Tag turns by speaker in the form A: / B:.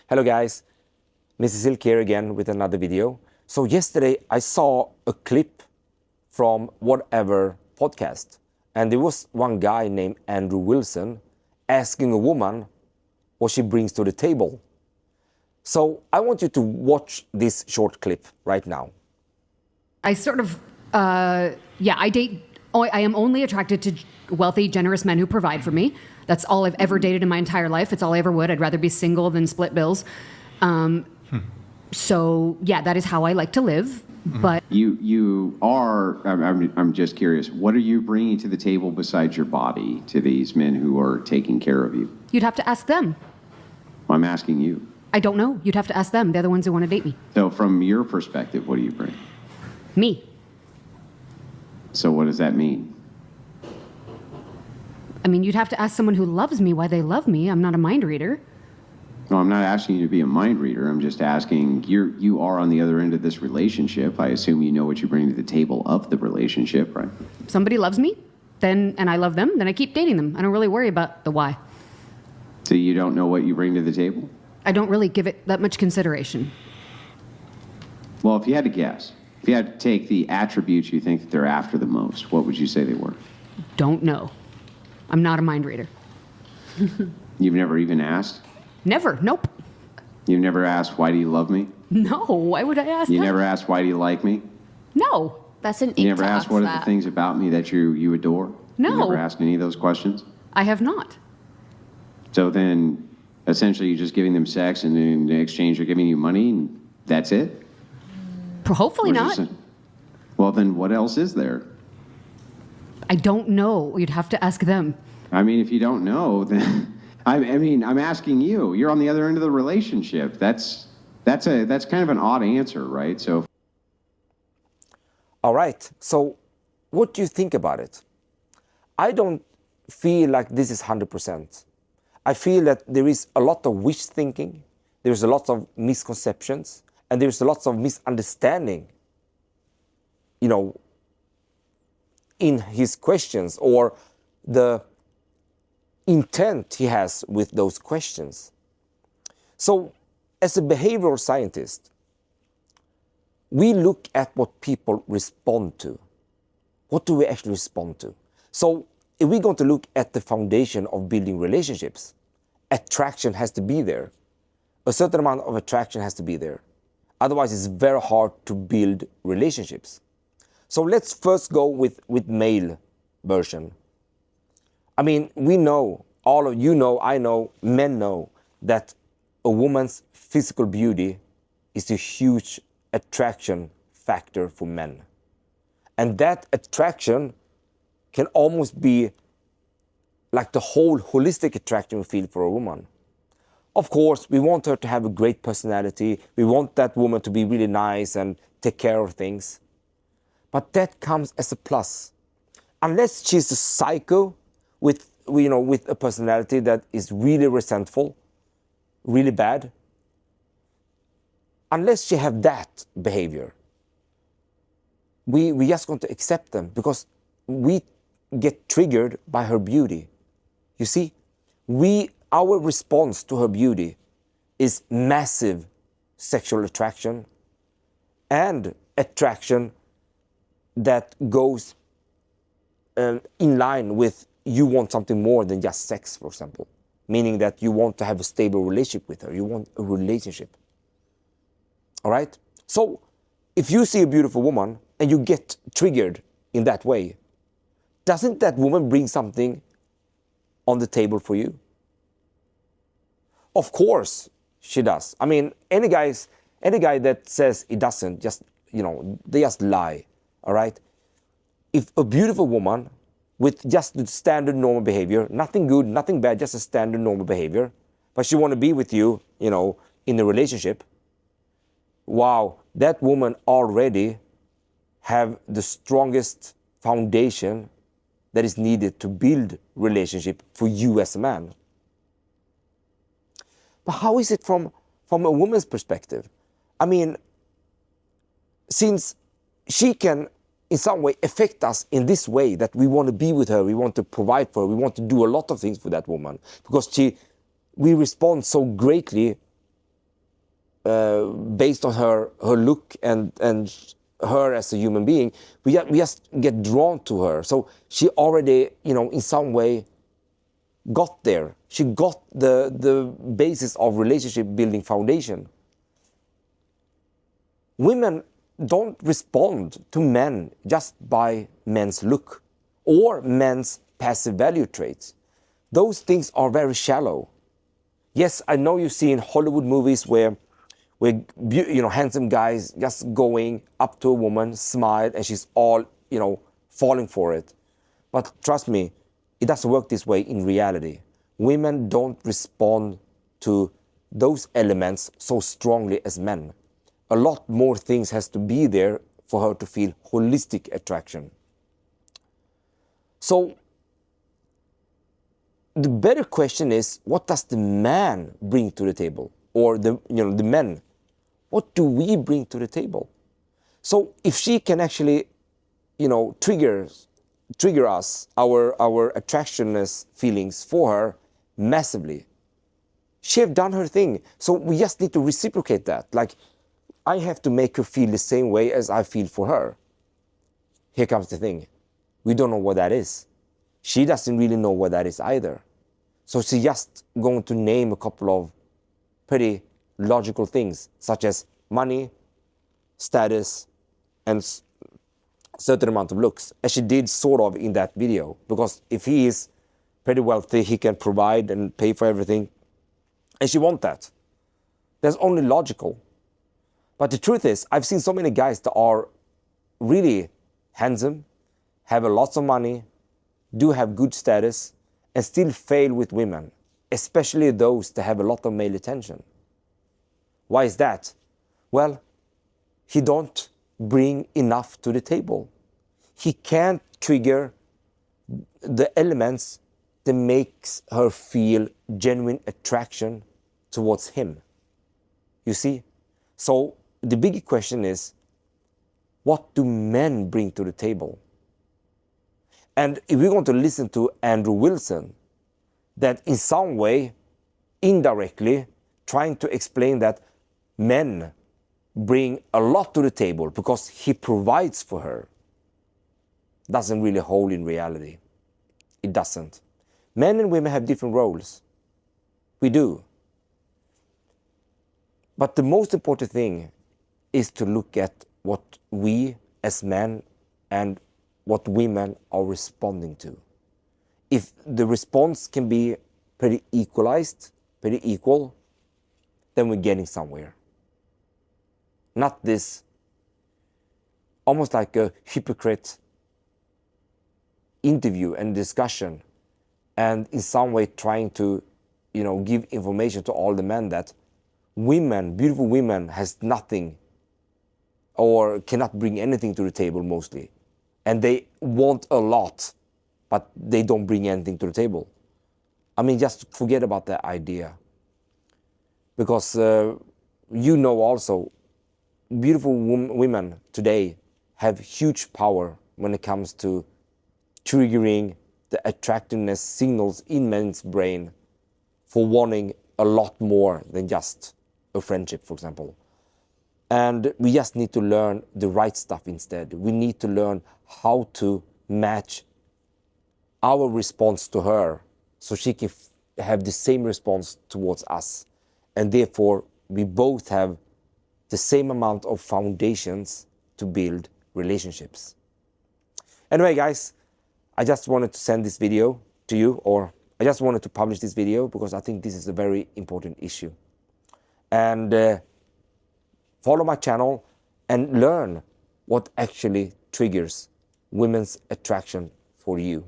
A: Hello guys, Mrs. 𝐂𝐨𝐬𝐧 here again with another video. So yesterday I saw a clip from whatever podcast, and there was one guy named Andrew Wilson asking a woman what she brings to the table. So I want you to watch this short clip right now.
B: I sort of, I am only attracted to wealthy, generous men who provide for me. That's all I've ever dated in my entire life. It's all I ever would. I'd rather be single than split bills. So yeah, that is how I like to live. But
C: you are, I'm just curious, what are you bringing to the table besides your body to these men who are taking care of you?
B: you'd have to ask them.
C: I'm asking you.
B: I don't know. You'd have to ask them. They're the ones who want to date me.
C: So from your perspective, what do you bring?
B: Me.
C: So what does that mean?
B: I mean, you'd have to ask someone who loves me why they love me. I'm not a mind reader.
C: No, I'm not asking you to be a mind reader. I'm just asking, you are on the other end of this relationship. I assume you know what you bring to the table of the relationship, right?
B: If somebody loves me, and I love them, then I keep dating them. I don't really worry about the why.
C: So you don't know what you bring to the table?
B: I don't really give it that much consideration.
C: Well, if you had to guess, if you had to take the attributes you think that they're after the most, what would you say they were?
B: Don't know. I'm not a mind reader.
C: You've never even asked?
B: Never. Nope.
C: You've never asked, why do you love me?
B: No. Why would I ask
C: You
B: that?
C: never asked, why do you like me?
B: No.
D: That's an
C: You never
D: to
C: asked,
D: ask
C: what are
D: that.
C: the things about me that you adore?
B: No.
C: You never asked any of those questions?
B: I have not.
C: So then, essentially, you're just giving them sex, and in exchange, they're giving you money, and that's it?
B: Hopefully
C: Or is
B: not.
C: this well, then what else is there?
B: I don't know. You'd have to ask them.
C: I mean, if you don't know, then I'm asking you. You're on the other end of the relationship. That's kind of an odd answer, right? So.
A: All right, so what do you think about it? I don't feel like this is 100%. I feel that there is a lot of wish thinking, there's a lot of misconceptions, and there's a lot of misunderstanding, in his questions or the intent he has with those questions. So, as a behavioral scientist, we look at what people respond to. What do we actually respond to? So, if we're going to look at the foundation of building relationships, attraction has to be there. A certain amount of attraction has to be there. Otherwise, it's very hard to build relationships. So let's first go with male version. I mean, we know, all of you know, I know, men know that a woman's physical beauty is a huge attraction factor for men. And that attraction can almost be like the whole holistic attraction we feel for a woman. Of course, we want her to have a great personality. We want that woman to be really nice and take care of things. But that comes as a plus. Unless she's a psycho with a personality that is really resentful, really bad, unless she have that behavior, we just going to accept them because we get triggered by her beauty. You see, our response to her beauty is massive sexual attraction and attraction that goes in line with you want something more than just sex, for example. Meaning that you want to have a stable relationship with her. You want a relationship. All right? So, if you see a beautiful woman and you get triggered in that way, doesn't that woman bring something on the table for you? Of course she does. I mean, any guy that says it doesn't, they just lie. All right? If a beautiful woman with just the standard normal behavior, nothing good, nothing bad, just a standard normal behavior, but she want to be with you, in a relationship, wow, that woman already have the strongest foundation that is needed to build relationship for you as a man. But how is it from a woman's perspective? I mean, since she can in some way affect us in this way, that we want to be with her, we want to provide for her, we want to do a lot of things for that woman, because we respond so greatly based on her look and her as a human being, we just get drawn to her. So she already, in some way got there. She got the basis of relationship building foundation. Women don't respond to men just by men's look or men's passive value traits. Those things are very shallow. Yes, I know you see in Hollywood movies where handsome guys just going up to a woman, smile, and she's all, falling for it. But trust me, it doesn't work this way in reality. Women don't respond to those elements so strongly as men. A lot more things has to be there for her to feel holistic attraction. So the better question is, what does the man bring to the table? Or the men, what do we bring to the table? So if she can actually, trigger us, our attractionness feelings for her massively, she have done her thing. So we just need to reciprocate that. Like, I have to make her feel the same way as I feel for her. Here comes the thing. We don't know what that is. She doesn't really know what that is either. So she's just going to name a couple of pretty logical things, such as money, status, and certain amount of looks, as she did sort of in that video. Because if he is pretty wealthy, he can provide and pay for everything, and she wants that. That's only logical. But the truth is, I've seen so many guys that are really handsome, have a lots of money, do have good status, and still fail with women, especially those that have a lot of male attention. Why is that? Well, he don't bring enough to the table. He can't trigger the elements that makes her feel genuine attraction towards him. You see? So the big question is, what do men bring to the table? And if we're going to listen to Andrew Wilson, that in some way, indirectly, trying to explain that men bring a lot to the table because he provides for her, doesn't really hold in reality. It doesn't. Men and women have different roles. We do. But the most important thing is to look at what we as men and what women are responding to. If the response can be pretty equalized, pretty equal, then we're getting somewhere. Not this almost like a hypocrite interview and discussion, and in some way trying to, give information to all the men that women, beautiful women, has nothing or cannot bring anything to the table mostly. And they want a lot, but they don't bring anything to the table. I mean, just forget about that idea. Because also, beautiful women today have huge power when it comes to triggering the attractiveness signals in men's brain for wanting a lot more than just a friendship, for example. And we just need to learn the right stuff instead. We need to learn how to match our response to her so she can have the same response towards us. And therefore, we both have the same amount of foundations to build relationships. Anyway, guys, I just wanted to send this video to you, or I just wanted to publish this video because I think this is a very important issue. And follow my channel and learn what actually triggers women's attraction for you.